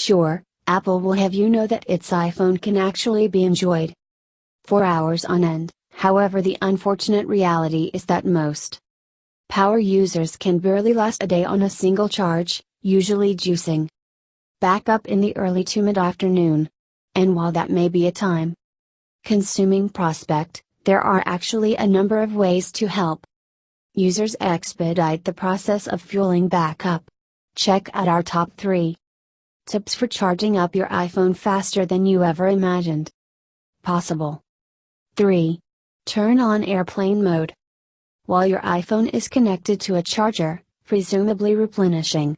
sure, Apple will have you know that its iPhone can actually be enjoyed for hours on end. However, the unfortunate reality is that most power users can barely last a day on a single charge, usually juicing back up in the early to mid-afternoon. And while that may be a time-consuming prospect, there are actually a number of ways to help users expedite the process of fueling back up. Check out our top 3 tips for charging up your iPhone faster than you ever imagined possible. 3. Turn on airplane mode. While your iPhone is connected to a charger, presumably replenishing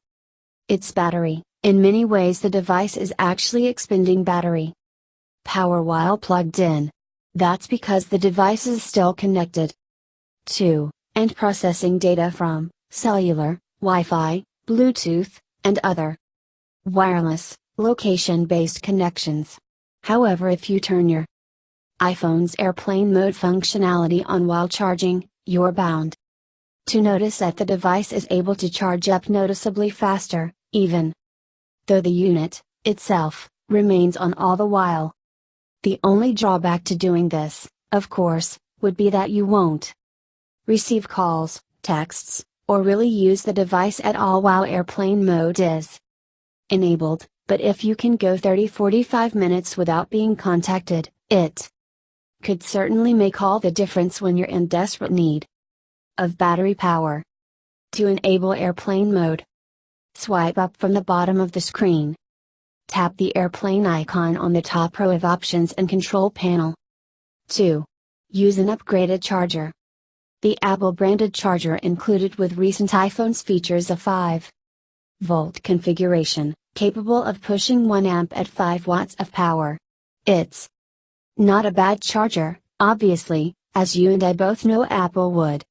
its battery, in many ways the device is actually expending battery power while plugged in. That's because the device is still connected to, and processing data from, cellular, Wi-Fi, Bluetooth, and other wireless, location-based connections. However, if you turn your iPhone's airplane mode functionality on while charging, you're bound to notice that the device is able to charge up noticeably faster, even though the unit, itself, remains on all the while. The only drawback to doing this, of course, would be that you won't receive calls, texts, or really use the device at all while airplane mode is enabled, but if you can go 30-45 minutes without being contacted, it could certainly make all the difference when you're in desperate need of battery power. To enable airplane mode, swipe up from the bottom of the screen. Tap the airplane icon on the top row of options and control panel. 2. Use an upgraded charger. The Apple branded charger included with recent iPhones features a 5-volt configuration, capable of pushing 1 amp at 5 watts of power. It's not a bad charger, obviously, as you and I both know Apple would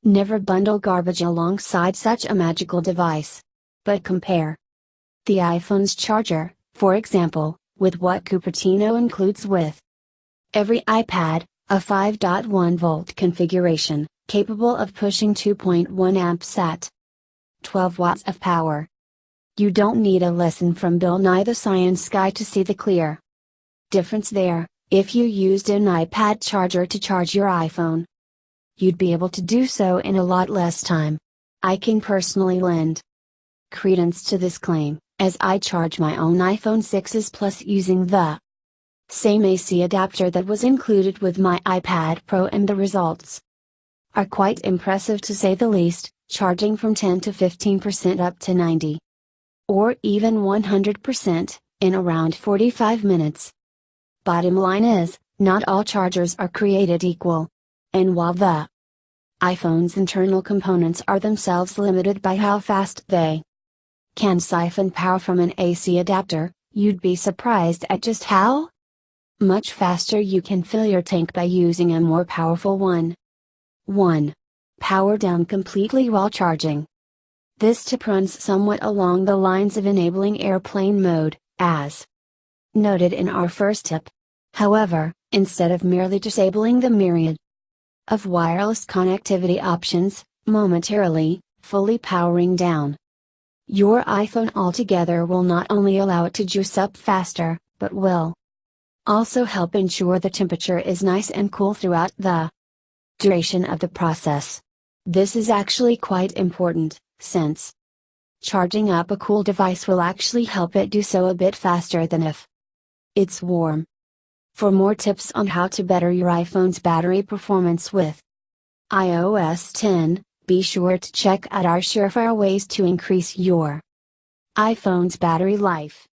never bundle garbage alongside such a magical device. But compare the iPhone's charger, for example, with what Cupertino includes with every iPad, a 5.1-volt configuration, capable of pushing 2.1 amps at 12 watts of power. You don't need a lesson from Bill Nye the Science Guy to see the clear difference there. If you used an iPad charger to charge your iPhone, you'd be able to do so in a lot less time. I can personally lend credence to this claim, as I charge my own iPhone 6s Plus using the same AC adapter that was included with my iPad Pro, and the results are quite impressive to say the least, charging from 10 to 15% up to 90 or even 100% in around 45 minutes. Bottom line is, not all chargers are created equal. And while the iPhone's internal components are themselves limited by how fast they can siphon power from an AC adapter, you'd be surprised at just how much faster you can fill your tank by using a more powerful one. 1. Power down completely while charging. This tip runs somewhat along the lines of enabling airplane mode, as noted in our first tip. However, instead of merely disabling the myriad of wireless connectivity options, momentarily, fully powering down your iPhone altogether will not only allow it to juice up faster, but will also help ensure the temperature is nice and cool throughout the duration of the process. This is actually quite important, since charging up a cool device will actually help it do so a bit faster than if it's warm. For more tips on how to better your iPhone's battery performance with iOS 10, be sure to check out our surefire ways to increase your iPhone's battery life.